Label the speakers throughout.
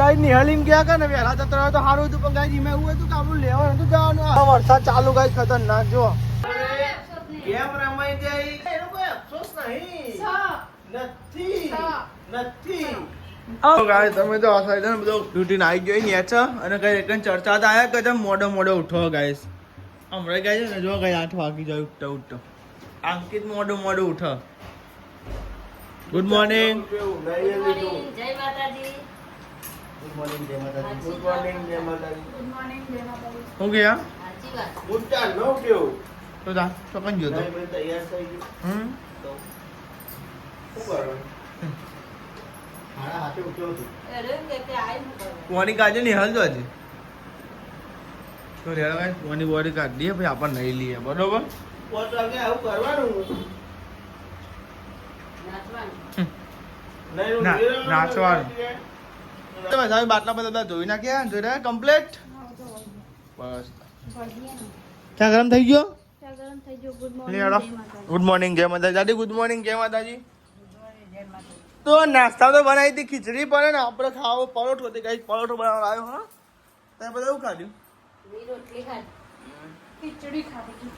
Speaker 1: Guys નિહાલીને ગયા કે ને વેલા જતો રહ્યો તો સારું હતું, પણ ગાઈસ મેં એવું હતું કે આપણું લેવાનું હતું જવાનું. આ વરસાદ ચાલુ ગાઈસ ખતરનાક. જો ગેમ રમાઈ ગઈ, એનો કોઈ અફસોસ નહીં નથી. ગાઈસ તમે તો આ સાઈડ બધો ડ્યુટી આવી ગયો ને છે અને કઈ એક ચર્ચા તો આયા કે તમે મોડો ઉઠો ગાઈસ. હમણાં ગાય છે ને જો કઈ 8 વાગી જાય ઉઠતો. અંકિત મોડું ઉઠો. Good morning.
Speaker 2: જય માતાજી.
Speaker 1: હું ગયા
Speaker 2: સાચી વાત.
Speaker 1: ઉઠતા ન કેવું તો જા ચોકન ગયો તો
Speaker 3: તૈયાર થઈ ગયું તો શું કરવાનું? મારા હાથે ઉઠ્યો હતો.
Speaker 2: અરે કે આઈ હું કરું.
Speaker 1: કોની કાજે નિહાલ તો હજી તો રેવા ગાઈસ કોની બોડી કાઢ દઈએ પછી આપણે નહીં લઈએ બરોબર.
Speaker 3: 5 વાગે આવું કરવાનું.
Speaker 2: નાચવાનું.
Speaker 1: નાચવાનું. તમે સાહેબ બાટલા બધા ધોઈ નાખ્યા જોઈ રહ્યા કમ્પ્લીટ બસ. ચા ગરમ થઈ ગયો. ગુડ મોર્નિંગ જય માતાજી. દાદી ગુડ મોર્નિંગ જય માતાજી. તો નાસ્તા તો બનાવી હતી ખીચડી પડે ને આપણે ખાવો પરોઠો હતી કઈ પરોઠો બનાવવા આવ્યો. હા તમે બધા એવું ખાધું?
Speaker 2: રોટલી ખાધી. ખીચડી ખાધી.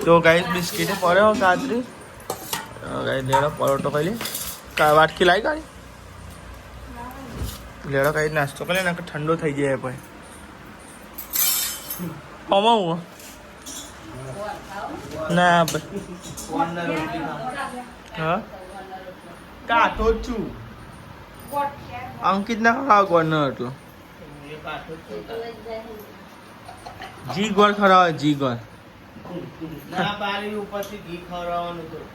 Speaker 1: તો ગાઈસ બિસ્કિટ પડ્યો કાતરી ગાઈસ લેડો પરોઠો ખાઈ લે વાટકી લાવી કાઢી લેડો કઈ નાસ્તો કરે ને ઠંડો થઈ જાય પછી હું ના હા કાઠો છું અંકિત ના ખાવ કોર્નર એટલો જી ગોળ ખરાબ જી ગોળ
Speaker 3: ના પારી ઉપરથી ઘી ખવડાવવાનું હતું.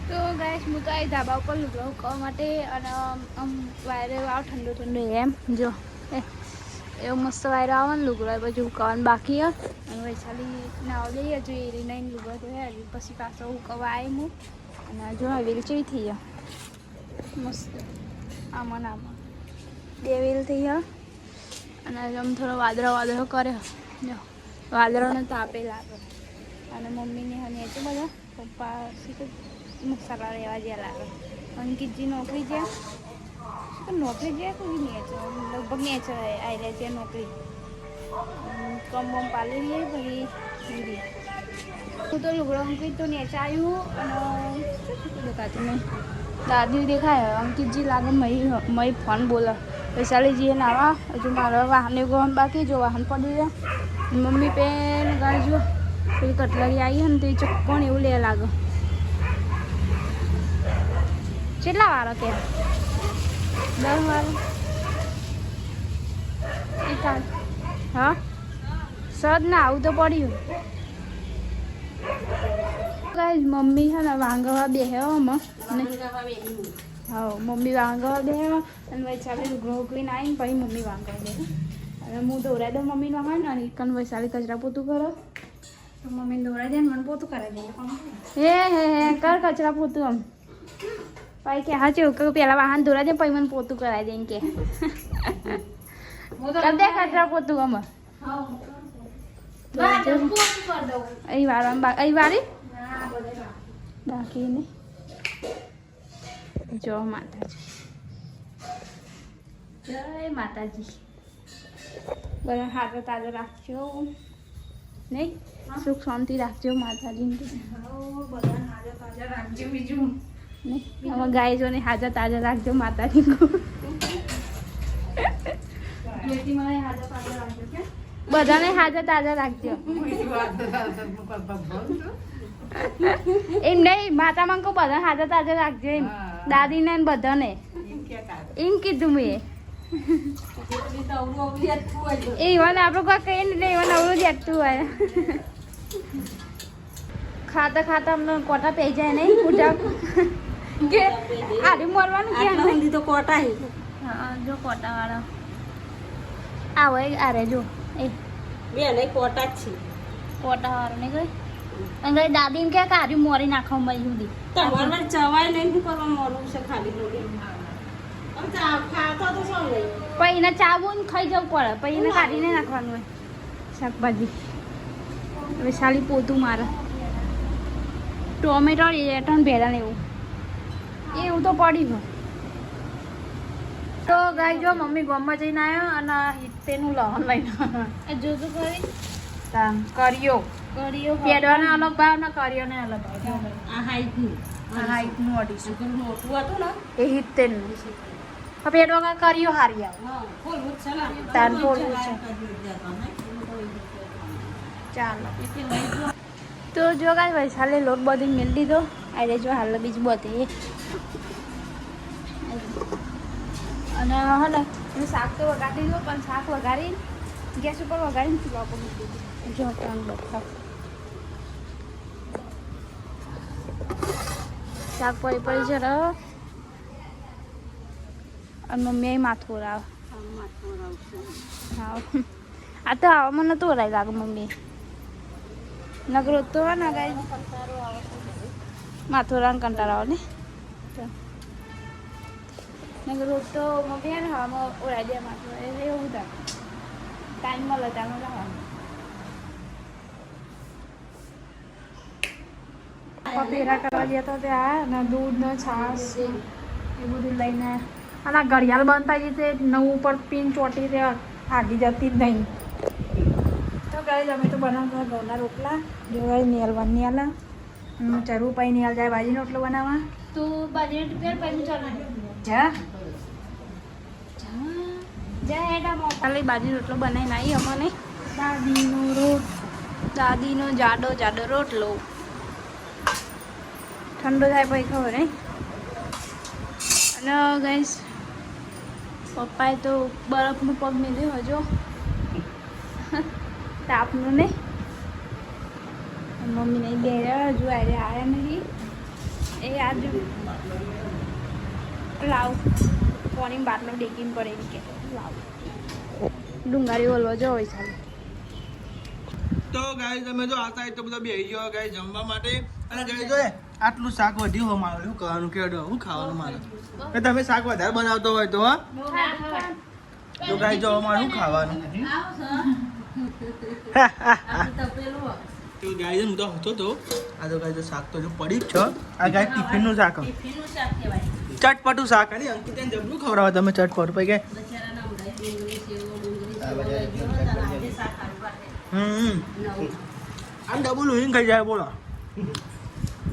Speaker 4: તો ગાઈસ હું તો આ ધાબા ઉપર લુગડો ઉકાળવા માટે અને આમ વાયરે આવ ઠંડુ એમ જો એવું મસ્ત વાયરો આવે ને લુગડો પછી ઉકાળવાનું બાકી અને વૈશાલી નાવ લઈએ જો એ રીને લુગડો ધોયા પછી પાછો ઉકાળવા આવી હું અને જો વેલચી થઈ ગયા મસ્ત આમાં આમાં 2 વેલ થઈ ગયા અને આમ થોડો વાદળો કરે જો વાદળોને તાપે લાગે અને મમ્મીને હને છે બધા પપ્પા શીખે મસાલા લેવા જ્યાં લાગે અંકિતજી નોકરી જ્યાં નોકરી જ્યાં કોઈ નહીં છે લગભગ નહીં છે આવી છે નોકરી કમ પાલી લઈએ પછી હું તો લુગડો અંકિત તો નેચે આવ્યું અને શું દેખાતું નહીં દાદી દેખાય અંકિતજી લાગે મય ફોન બોલે વૈશાલીજીએ નાવા હજુ મારા વાહને ગવાનું બાકી જો વાહન પડી જાય મમ્મી પેન ગાળજો પેલી કટલરી આવી ને તો એ ચક્કોણ એવું લે લાગે કેટલા વાળો કે 10 વાળો એ કાલ હા સદ ના આવું તો પડ્યું ગાઈસ મમ્મી છે ને વાંગવા બેહવામાં હા મમ્મી વાંગવા બેહવા અને વૈશાલી લુગડો ઉકળીને આવીને પછી મમ્મી વાંગવા બેહે અને હું દોરાઈ દઉં મમ્મીનો હોય ને અને કન વૈશાલી કચરા પોતું કરો તો મમ્મી દોરાઈ દે ને મને પોતું કરાવી દે હે કર કચરા પોતું આમ ભાઈ કે હા ચેવું કે પેલા વાહન દોરા દે પછી મને પોતું કરાવી દે કે કર દે કચરા પોતું આમાં અહીં વાળવા અહીં વાળી બાકી ને જો માતાજી જય માતાજી બધા હાથો તાજો રાખજો નહીં સુખ શાંતિ રાખજો માતાજીને બધા હાજર તાજા રાખજો બીજું નહીં આમાં ગાયજોને હાજર તાજા રાખજો માતાજી બધાને હાજર તાજા રાખજો એમ નહીં માતા માં કહું બધા હાજર તાજા રાખજો એમ દાદીને બધાને એમ કીધું મેં એવાને આપણે કોઈ કહીએ ને એટલે એવા નવરું જ આપતું હોય ખાતા અમને કોટા પી જાય નહીં પૂજા કે આડી મરવાનું ક્યાં તો કોટા હા જો કોટા વાળો આવો અરે જો એ
Speaker 2: બે નહીં કોટા જ છે
Speaker 4: કોટા વાળો નહીં કઈ અને દાદીને કે કાઢી મોરી નાખવા મળી સુધી
Speaker 2: તમારે ચવાય નહીં શું કરવા મોડું છે ખાલી
Speaker 4: પછી એને ચાવું ને ખાઈ જવું પડે પછી એને કાઢીને નાખવાનું હોય શાકભાજી હવે સાલી પોતું મારે ટોમેટો રેટન ભેડા ને એવું એવું તો પડી હોય તો ગાય જો મમ્મી ગામમાં જઈને આવ્યા અને હિત્તેનું લહન લઈને
Speaker 2: જોજો કરી
Speaker 4: કર્યો
Speaker 2: કરીયો
Speaker 4: પેડવાના અલગ ભાવ ને કર્યોને અલગ ભાવ
Speaker 2: આ હાઈટનું
Speaker 4: આ હાઈટનું 250
Speaker 2: પેલું મોટું હતું ને
Speaker 4: એ હિત્તેરનું પેડવા કર્યો હારી આવે
Speaker 2: હા ખોલવું જ છે ને
Speaker 4: તાન ખોલવું છે. ચાલો તો જો કાંઈ વૈશાલે લોટ બધી મેળ દીધો આજે જો હાલ બીજું બધી અને હા ને એનું શાક તો વગાડી દીધું પણ શાક વગાડી ગેસ ઉપર વગાડીને ચૂલા પર મૂકી દીધું જો ત્રણ બફા શાક પડી છે અને મમ્મી માથું રાવ હા આ તો આવામાં નતું વરાય લાગે મમ્મી નગર તો હોય ને ગાય માથુરાન કંટાળો આવે ને નગર તો મમ્મી ને હવામાં ઉડાઈ દે માથું એવું થાય ટાઈમ મળે ત્યાં લાવવાનું પેરા કરવા ગયા તો ત્યાં ને દૂધ ને છાશ એ બધું લઈને અને આ ઘડિયાળ બંધ થઈ જશે નવું ઉપર પિન ચોટી તે આગી જતી જ નહીં તો ગાય અમે તો બનાવતા ઘઉંના રોટલા જો ગાય નેલવા નેલા ચરવું પાઈ નેલ જાય બાજીનો રોટલો બનાવવા તો બાજીનો ટુકર પાઈ ચાલ જા જા એડા મોટાલી બાજીનો રોટલો બનાવીને આવી અમને દાદીનો જાડો જાડો રોટલો ઠંડો થાય પછી ખબર નહીં અને ગાઈસ પપ્પાએ તો બરફનું પગ મેળ્યો હજો તાપનું નહીં મમ્મી નહીં બે હજુ આવ્યા નહીં એ આજુ લાવ પાણી બાટલો ડેકીને પડે એમ કે લાવ ડુંગાળી ઓલવા જો હોય ચાલે
Speaker 1: તો ગાય તમે જો આ સાઈડ તો બધા બેસી ગયો ગાય જમવા માટે અને ગાય જો આટલું શાક વધ્યું હોય મારું શું કરવાનું કેડો હું ખાવાનું મારે કે તમે શાક વધારે બનાવતો હોય તો હા તો ગાય જો અમારે શું ખાવાનું તો ગાય હું તો હતો તો આ તો ગાય શાક તો જો પડી જ છે આ ગાય ટિફિનનું શાક
Speaker 2: ટિફિનનું શાક કહેવાય
Speaker 1: ચટપટું શાક અને અંકિતને જબલું ખવડાવો તમે ચટપટું પછી કે
Speaker 2: બચારાના ઉડાઈ ડુંગળી સેવો ડુંગળી
Speaker 3: આ
Speaker 2: સેવો
Speaker 3: બધા
Speaker 2: લઈ ગયો તારા આજે શાક ખાવું પડે નવું
Speaker 1: આમ ડબલ ઉહીને ખાઈ જાય બોલો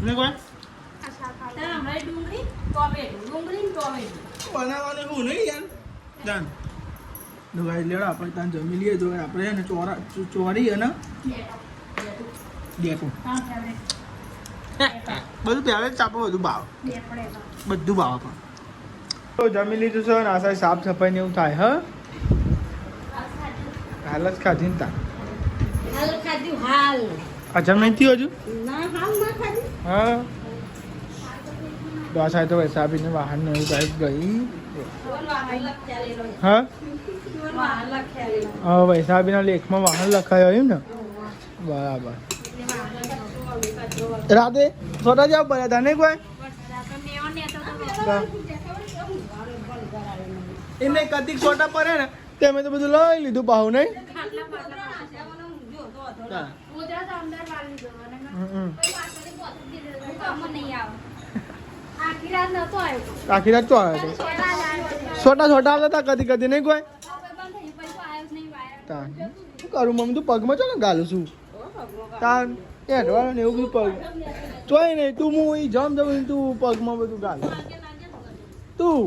Speaker 1: ને કોઈ
Speaker 2: તારા હમણાં ડુંગળી ટોમેટું ને ટોમેટું
Speaker 1: બનાવવાનું એવું નહીં યાર દાન તો ગાય લેડો આપણે ત્યાં જમી લઈએ તો આપણે એને ચોરી અને દેખું બધું ત્યારે જ આપણે બધું ભાવ બધું ભાવ પણ તો જમી લીધું છે ને આ સાહેબ સાફ સફાઈ ને એવું થાય હ હાલ જ ખાધી ને તા
Speaker 2: હાલ ખાધું હાલ
Speaker 1: હજમ નહીં થયું હજુ
Speaker 2: ના હાલ ના ખાધું
Speaker 1: હા તો આ સાહેબ તો વૈસા આપીને વાહન ને એવું કાંઈક ગઈ હા હા વૈસા આપીના લેખમાં વાહન લખાયો એમ ને બરાબર રાતે છોટા જવા પડ્યા હતા ને કોઈ એમને કતિક છોટા પડે ને તે અમે તો બધું લઈ લીધું પાહુ નહીં આખી રાત તો આવ્યો છોટા છોટા આવતા હતા કદી કદી નહીં કોઈ શું કરું મમ્મી તું પગમાં છો ને ગાલું છું તાર એ હટવાનું ને એવું બધું પગ ચોય નહીં તું હું એ જમ જમ તું પગમાં બધું ગાલ તું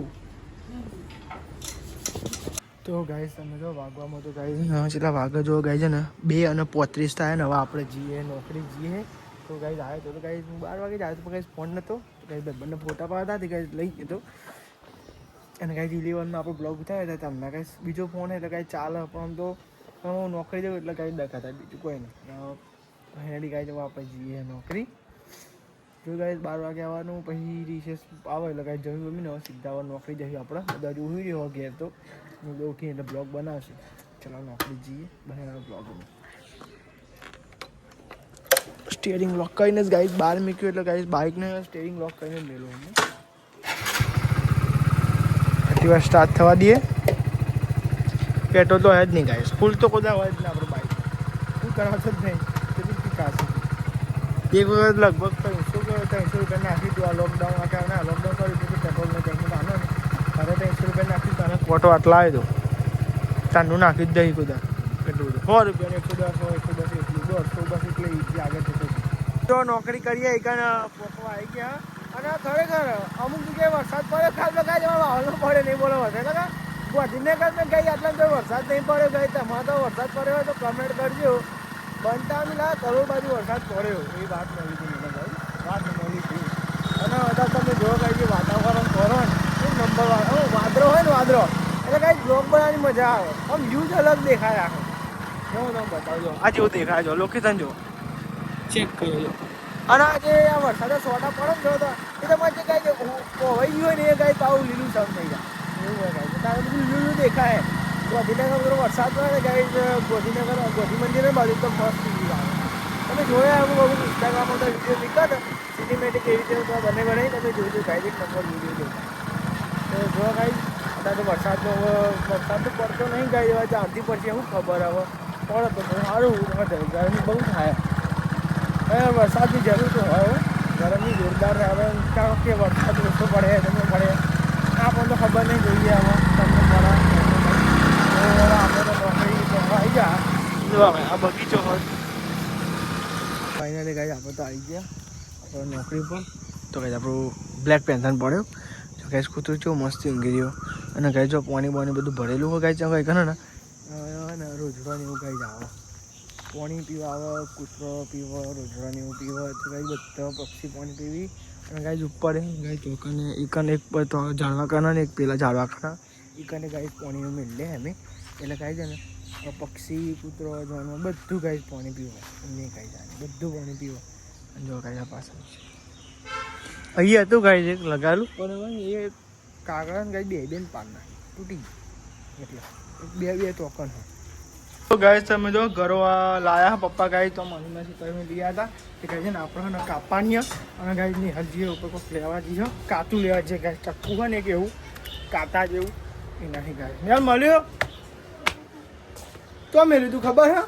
Speaker 1: તો ગાઈસ તમે જો વાગવામાં તો ગાઈસ કેટલા વાગે જો ગાઈ છે ને 2:35 થાય ને હવે આપણે જઈએ નોકરી જઈએ તો ગાઈસ આવ્યો તો ગાઈસ હું 12 વાગે જ આવ્યો તો ગાઈસ ફોન નહોતો ગાઈસ બંને ફોટા પાડતા હતી ગાઈસ લઈ ગયો અને ગાઈસ 11 આપણો બ્લોગ ઉતાર્યો હતા તમને ગાઈસ બીજો ફોન એટલે ગાઈસ ચાલે પણ આમ તો હું નોકરી જાઉં એટલે ગાઈસ દેખાતા બીજું કોઈ નહીં ફાઇનલી ગાઈસ હવે આપણે જઈએ નોકરી જો ગાઈસ 12 વાગે આવવાનું પછી રિસેસ આવે એટલે ગાઈસ જમી બમીને હવે સીધા નોકરી જઈએ આપણે બધા જોઈ રહ્યો ઘેર તો હું ઉઠીને એટલે બ્લોગ બનાવશે ચલો નોકરી જઈએ બનાવ્યો બ્લોગ સ્ટીયરિંગ લોક કરીને જ ગાઈસ બહાર મૂક્યું એટલે ગાઈસ બાઇકને સ્ટીયરિંગ લોક કરીને જ મેળવું અમે એક્ટિવા સ્ટાર્ટ થવા દઈએ પેટ્રોલ તો હોય જ નહીં ગાઈસ ફૂલ તો કોદા હોય જ નહીં આપણે બાઇક ફૂલ કરાવશે જ નહીં કેટલી પીકાશે એક વખત લગભગ 300 રૂપિયા નાખી હતું આ લોકડાઉન આ લોકડાઉન કર્યું પોટો આટલા આવ્યો તો ચાંદનું નાખી જ દઈ કુદા એટલું બધું 100 રૂપિયા 110 એટલું 100 બસ એટલે ઈઝી આગળ જતો તો નોકરી કરીએ એકને પોટો આવી ગયા અને ખરેખર અમુક જગ્યાએ વરસાદ પડ્યો ખાસ કાંઈ જવા વાવલો પડે નહીં બોલો વરસાદ કાકા ગોધીનગર મેં ગઈ આટલા તો વરસાદ નહીં પડ્યો ગઈ તમારે તો વરસાદ પડ્યો હોય તો કમેન્ટ કરજો બનતા મિલા કરોડ બાજુ વરસાદ પડ્યો એ વાત મળી હતી મને ભાઈ વાત મળી હતી અને બધા તમે જો કઈ જે વાતાવરણ કરો ને એ નંબર વાદળો હોય ને વાદળો એટલે કાંઈ બ્લોગ બનાવવાની મજા આવે આમ વ્યૂ જ અલગ દેખાય આખો જો તમે બતાવજો આ જેવું દેખાય જો લોકેશન જો ચેક કરજો અને આજે આ વરસાદે સોટા પડે ને તો એ તમારે જે કાંઈ હોવાઈ ગયું હોય ને એ કાંઈ પાવું લીલું સમ થઈ જાય એવું હોય કાંઈ તારે બધું લીલું દેખાય ગોધીનગર બધો વરસાદ પડે ને કાંઈ ગોધી મંદિર બાજુ તો મસ્ત વ્યૂ આવે તમે જોયા અમુક અમુક ઇન્સ્ટાગ્રામમાં તો વિડીયો દીધા ને સિનેમેટિક એવી રીતે બનાવી તમે જોજો કાંઈ એક નંબર વિડીયો તો જો કાંઈ અત્યારે તો વરસાદ તો પડતો નહીં કાંઈ એવા ચાંદી પડશે શું ખબર હવે પડે તો સારું ગરમી બહુ થાય હવે વરસાદની જરૂર તો હોય ગરમી જોરદાર હવે કારણ કે વરસાદ ઓછો પડે તમે પડે આપણને તો ખબર નહીં જોઈએ હવે તમને પડે આપણે તો નોકરી આવી ગયા આ બગીચો હોય ફાઇનલી ગાઈસ આપણે તો આવી ગયા આપણે નોકરી પર તો ગાઈસ આપણું બ્લેક પેન્શન પડ્યો તો ગાઈસ કૂતરું જો મસ્ત ઊંઘી રહ્યો અને ગાઈસ જો પાણી બાણી બધું ભરેલું હોય ગાઈસ કંઈ કરે ને રોજડાને એવું ગાઈસ આવે પાણી પીવા આવે કૂતરો પીવો રોજડાને એવું પીવો તો ગાઈસ બધા પક્ષી પાણી પીવી અને ગાઈસ ઉપર ગાઈસ ચોકને એક તો ઝાડવા કાના ને એક પેલા ઝાડવા કાના એકને ગાઈસ પાણીનું મેળે અમે એટલે ગાઈસ છે ને પક્ષી કૂતરો જાનવર બધું ગાઈસ પાણી પીવો એમને ગાઈસ બધું પાણી પીવો અને જો ગાઈસ પાછળ અહીંયા હતું ગાઈસ એક લગાવેલું પણ એ કાગળ ગાઈસ બે પાના તૂટી એટલે બે ચોકન હોય તો ગાઈસ તમે જો ઘરો લાયા પપ્પા ગાઈસ તો મમ્મીમાંથી કરીને લઈ હતા કે ગાઈસ ને આપણે કાપવાની અને ગાઈસ ની હજી ઉપર કોઈક લેવા જઈએ કાતું લેવા છે ગાઈસ ચક્કુ હોય ને કે એવું કાતા જેવું એનાથી ગાઈસ મેં મળ્યો તો મેં લીધું ખબર હે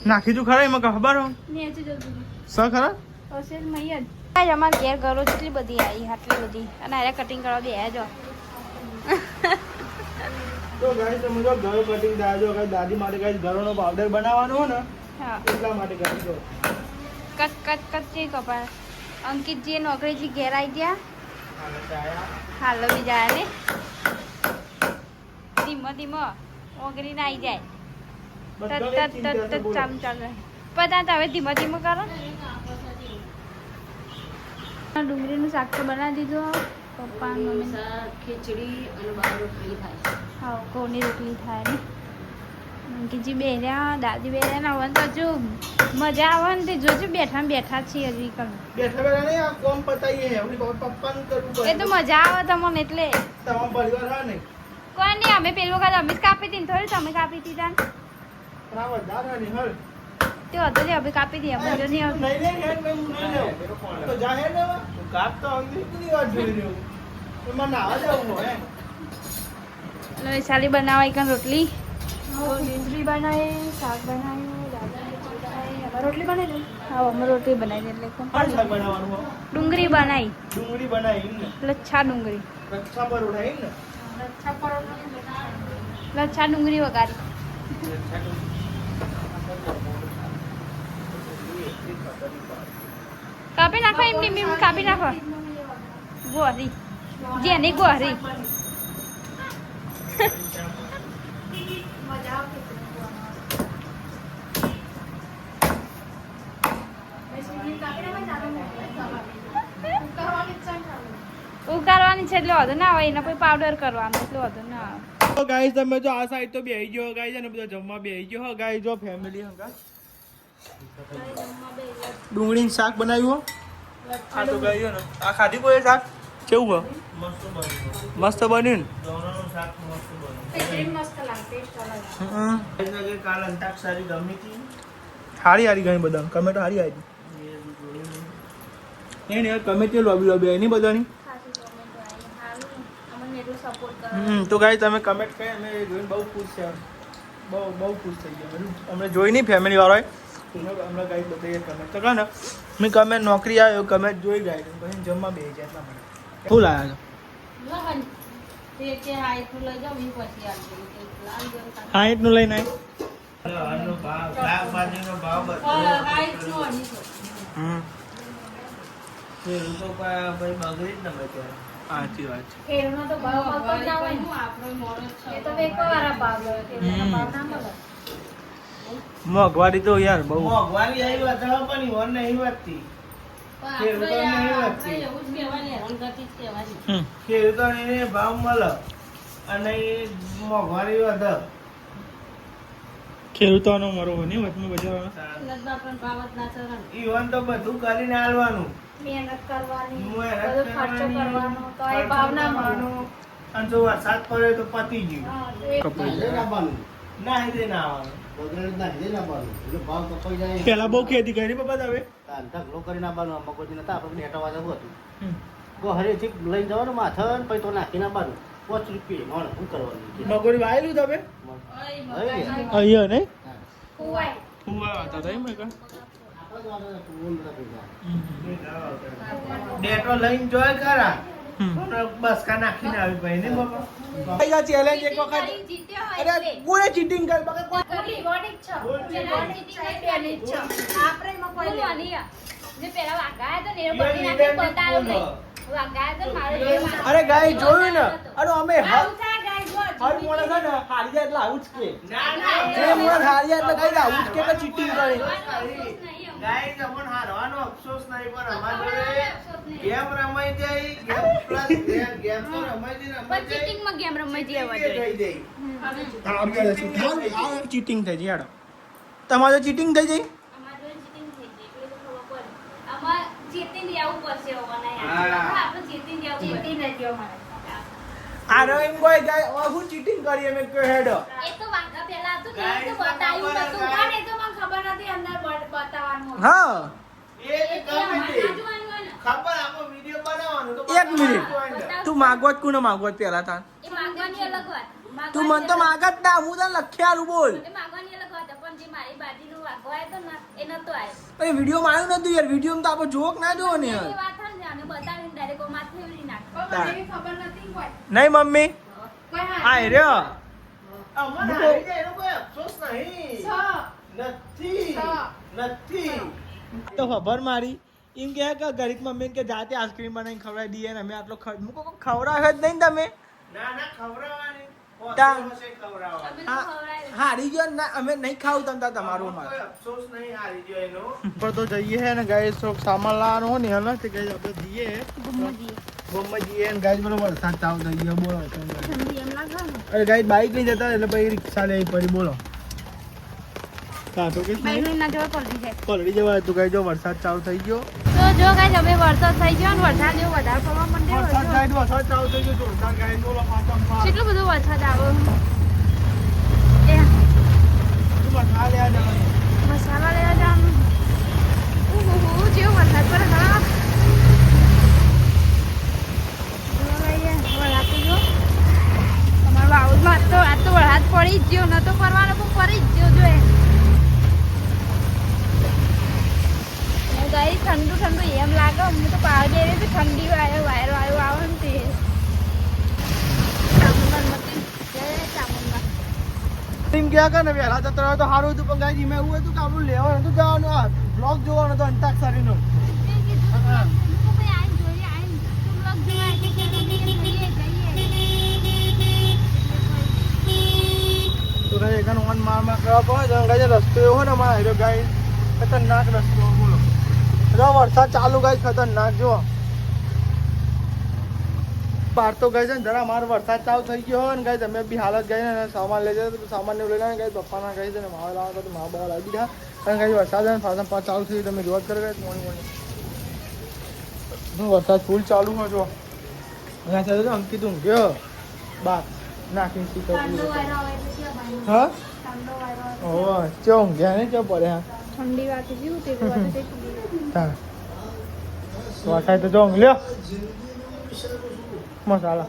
Speaker 1: નાખી તું ખરા એમાં ખબર હો સર ખરા
Speaker 4: અમારે ઘેર ઘરો જેટલી બધી આવી આટલી બધી અને આરે કટિંગ કરવા બે જો
Speaker 1: તો ગાઈસ તમે જો ઘરો કટિંગ થાય જો ગાઈસ દાદી માટે ગાઈસ ઘરોનો પાવડર બનાવવાનો હો ને
Speaker 4: હા
Speaker 1: એટલા માટે કરી દો
Speaker 4: કટ જે કપા અંકિતજી નોકરીથી ઘેર આવી ગયા હાલો બી જાય ને ધીમો ઓગરીને આવી જાય ચામ બધા તો હવે ધીમો કરો ડુંગળીનું શાક તો બનાવી દીધું પપ્પા મમ્મી
Speaker 2: ખીચડી અને બાર રોટલી થાય
Speaker 4: હા કોની રોટલી થાય ને અંકિતજી બેર્યા દાદી બેર્યા ને હવે તો જો મજા આવે ને તે જોજો બેઠા છીએ હજી કણ
Speaker 1: બેઠા નહીં આ કોમ પતાઈએ આપણી પપ્પાનું કરવું પડે
Speaker 4: એ તો મજા આવે તમને એટલે
Speaker 1: તમારો પરિવાર હા નહીં
Speaker 4: કોઈ નહીં અમે પેલું વખત અમે જ કાપી હતી ને થોડી તમે કાપી હતી તાન
Speaker 1: પણ આ વધારે નહીં હળ
Speaker 4: તે હતો ને અમે કાપી દઈએ અમે જો નહીં આવતી
Speaker 1: નહીં તો જાહેર ને કાપ તો અંગ્રેજી પૂરી વાત જોઈ રહ્યો એમાં નાવા જવું હોય
Speaker 4: એટલે સાલી બનાવાય કણ રોટલી ખીચડી બનાવી શાક બનાવ્યું દાદા રોટલી બનાવી હા અમે રોટલી બનાવી એટલે
Speaker 1: શું શાક બનાવવાનું હોય
Speaker 4: ડુંગળી બનાવી
Speaker 1: ડુંગળી બનાવી ને
Speaker 4: લચ્છા ડુંગળી
Speaker 1: રક્ષા પરોઠા એમ ને
Speaker 4: લચ્છા ડુંગળી વઘારી કાપી નાખો એમની કાપી નાખો ગોહરી જેની ગોહરી ઉકાળવાની છે એટલે વધુ ના હોય એના કોઈ પાવડર કરવાનો એટલે વધુ ના આવે
Speaker 1: તો ગાઈસ તમે જો આ સાઈડ તો બેહી ગયો ગાઈસ અને બધો જમવા બેહી ગયો હો ગાઈસ જો ફેમિલી હંગા ડુંગળીનું શાક બનાવ્યું હો આ તો ગાયો ને આ ખાધી કોઈ શાક કેવું હો મસ્ત બન્યું ને કાલ અંતાક્ષરી ગમી હતી હારી ઘણી બધા કમેન્ટ હારી આવી નહીં કમેન્ટ લોબી એની બધાની તો ગાઈ તમે કમેન્ટ કરી અમે જોઈને બહુ ખુશ છે બહુ ખુશ થઈ ગયા અમને જોઈ નહીં ફેમિલી વાળાએ હમણાં ગાઈડ બતાવીએ કમેન્ટ તો કહે ને મેં કમેન્ટ નોકરી આવ્યો કમેન્ટ જોઈ ગાઈડ પછી જમવા બે જાય એટલા માટે ફૂલ આવ્યા હા એટલું લઈને સાચી વાત છે
Speaker 4: કેળનો તો ભાવ આવતો જ ના હોય ને. એ તો વેકવાવાળા ભાવ લે, કેળનો ભાવ ના મળે.
Speaker 1: મોંઘવારી તો યાર બહુ
Speaker 3: મોંઘવારી આવી વધારે પણ ઈવન નહીં વધતી ખેડૂતોને ભાવ મળે અને મોંઘવારી વધે
Speaker 1: ખેડૂતોનો મરો હોય ને વચમાં બજાર
Speaker 3: ઈવન તો બધું કરીને આલવાનું
Speaker 4: મહેનત કરવાની,
Speaker 3: મહેનત
Speaker 4: બધો ખર્ચો કરવાનો, તો એ ભાવ ના મળે.
Speaker 3: અને જો વરસાદ પડ્યો તો પતી ગયું
Speaker 4: હા, તો એ
Speaker 3: ના હિદે ના આવવાનું
Speaker 1: પેલા બહુ ખેતી કરી પપ્પા તમે
Speaker 3: લઈ જવાનું માથે પછી તો નાખીને આવવાનું 5 રૂપિયા શું કરવાનું
Speaker 1: મગોરી વાયેલું તમે અહીંયા ને
Speaker 4: કુવાય.
Speaker 1: ફુવા હતા તઈ મેં
Speaker 3: ડેટો લઈને જોય ખરા પણ બસકા નાખીને આવી ભાઈ ને બાપા
Speaker 1: ચેલેન્જ એક વખત
Speaker 4: જીત્યો હોય
Speaker 1: અરે
Speaker 4: એટલે.
Speaker 1: કોને ચીટિંગ કરી બકા કોઈ
Speaker 4: ખોટી ગોળી જ છે. પેલા cheating કરી પેલી જ છે. આપણે એમાં કોઈ લેવાની આ. જે પેલા વાગાયા હતા ને એ બધી નાખી બતાવ્યું નહીં. વાગાયા હતા ને મારે જે મારે-
Speaker 1: અરે ગાય જોયું ને અરે અમે
Speaker 4: આવું થાય guys, જો
Speaker 1: હર મોણે છે ને હારી જાય એટલે આવું જ કે
Speaker 3: ના
Speaker 1: જે મોણે હારી જાય એટલે કઈ આવું જ કે ચીટિંગ કરી
Speaker 3: ગાય તમને હારવાનો અફસોસ નહીં પણ અમારે ગેમ રમાઈ જાય ગેમ પ્લસ ગેમ તો રમાઈ જાય
Speaker 4: પણ cheating માં game રમાઈ જાય એવા જોઈએ.
Speaker 3: થઈ જાય
Speaker 1: ચીટિંગ થઈ જાય યાર તમારે ચીટિંગ થઈ જાય
Speaker 4: અમારે જોડે cheating થઈ ગઈ, એટલે તો ખબર પડે. અમારે જીતીને લેવું પડશે હોવાના યાર.
Speaker 3: હા.
Speaker 4: આપણે જીતીને લેવું પડે. જીતીને જ અમારે.
Speaker 1: આ રહીમ કોઈ ગાય હું ચીટિંગ કરી એમ કે હેડ
Speaker 4: એ તો વાગા પહેલા હતું ને એ તો બતાવ્યું નતું. પણ એ તો મને ખબર નથી અંદર બતાવવાનું હતું.
Speaker 1: હા
Speaker 3: એ ગમે તે
Speaker 4: જોવાનું હોય ને.
Speaker 3: ખબર આમાં વિડિયો બનાવવાનો તો
Speaker 1: એક મિનિટ તું માગવત કોને માગવત પેલા તાર
Speaker 4: એ માંગવાની અલગ વાત.
Speaker 1: તું મન તો માગત ના હું તને લખ્યાલું બોલ
Speaker 4: એ માંગવાની અલગ વાત. પણ જે મારી બાજુનું વાગવા આવ્યો તો ને એ નતો આવ્યો.
Speaker 1: પણ વિડીયો માં આવ્યું નતું યાર વિડીયો માં તો આપણે જોક ના જોવો ને યાર
Speaker 4: એ વાત થાય ને આને બતાવીને ડાયરેક્ટ માથે ઉડી નાખો.
Speaker 1: તાર.
Speaker 4: મને ખબર નથી કોઈ.
Speaker 1: નહીં મમ્મી
Speaker 4: કોઈ
Speaker 1: આ રહ્યો
Speaker 3: અમારે હારી જાય એનો કોઈ અફસોસ નહીં નથી નથી
Speaker 1: તો ખબર મારી એમ કે ગરીબ મમ્મી કે જાતે આઈસ્ક્રીમ બનાવીને ખવડાવી દઈએ ને અમે આટલો ખવડાવે જ નહીં ને તમે
Speaker 3: ના ના ખવડાવવાની
Speaker 1: તા-
Speaker 3: હશે ખવડાવવાની
Speaker 4: અમે તો ખવડાવ્યું.
Speaker 1: હારી ગયો ને ના અમે નહીં ખાવું તમ તાર તમારું
Speaker 3: આમાં કોઈ અફસોસ નહીં હારી ગયો એનો
Speaker 1: પર તો જઈએ હે ને ગાય શોક સામાન લાવવાનો હોય ને હલા તે ગાય આપણે જઈએ
Speaker 4: ગુમ્મજી.
Speaker 1: બોમ્બે જઈએ ને ગાય બોલો વરસાદ ચાલુ થઈ ગયો બોલો
Speaker 4: ઠંડી એમ લાગે ને.
Speaker 1: અરે ગાય બાઈક લઈ જતા એટલે પછી રિક્ષા લઈ પડી બોલો કાં તો કે
Speaker 4: બાઈક લઈને ના જવાય, પલટી જાય.
Speaker 1: પલડી જવાય તું ગાય જો વરસાદ ચાલુ થઈ ગયો
Speaker 4: તો જો ગાઈસ હવે વરસાદ થઈ ગયો ને વરસાદ એવું વધારે પડવા માંડ્યો
Speaker 1: વરસાદ
Speaker 4: હોય.
Speaker 1: ગાય વરસાદ ચાલુ થઈ ગયો જોરદાર ગાય બોલો પાછા
Speaker 4: કેટલો બધો વરસાદ આવ્યો. એ
Speaker 1: મસાલા લેવા જવાનું
Speaker 4: મસાલા લેવા જવાનું. ઉહુ, જેવો વરસાદ પડે હા. જો લઈએ, વરસાદ તો જો. અમારા વાઉડમાં આજ તો વરસાદ પડી જ ગયો. નતો પડવાનો પણ પડી જ ગયો જો એ. ગાઈ ઠંડુ ઠંડુ એમ લાગે અમને તો બહાર જઈ રહી ઠંડી વાયરો આવે ને તે ચામુંડા
Speaker 1: એમ ક્યાં કરે ને વહેલા જતા રહ્યો તો સારું હતું પણ ગાય મેં એવું હતું કે આપણું લેવાનું હતું જવાનું આ બ્લોગ જોવાનો હતો અંતાક્ષરીનો તો ગાય એકાને ઓન માર કરવા પડે તો ગાય રસ્તો એવો હોય ને અમારા હીરો ગાય ખતરનાક રસ્તો બોલો જો વરસાદ ચાલુ ગાય ખતરનાક જો બહાર તો ગઈ છે ને જરા મારો વરસાદ ચાલુ થઈ ગયો હોય ને ગાય તમે બી હાલત ગઈ ને સામાન લઈ જાય તો સામાન ને લઈ લે ગાય પપ્પાના ગઈ છે ને માવા લાવો તો માવા બહાર આવી દીધા અને ગાય વરસાદ ને પાછા પાંચ ચાલુ થઈ તમે જોવા કરે ગાય મોર્નિંગ વરસાદ ફૂલ ચાલુ હોય જો અહીંયા સાથે તો અંકિત ઊંઘ્યો બાપ નાખીને શું કરવું હા ઓહ ચો ઊંઘ્યા ને ચો પડે હા
Speaker 4: ઠંડી વાત જેવું તે
Speaker 1: હા વરસાદ તો જો ઊંઘ લ્યો મસાલા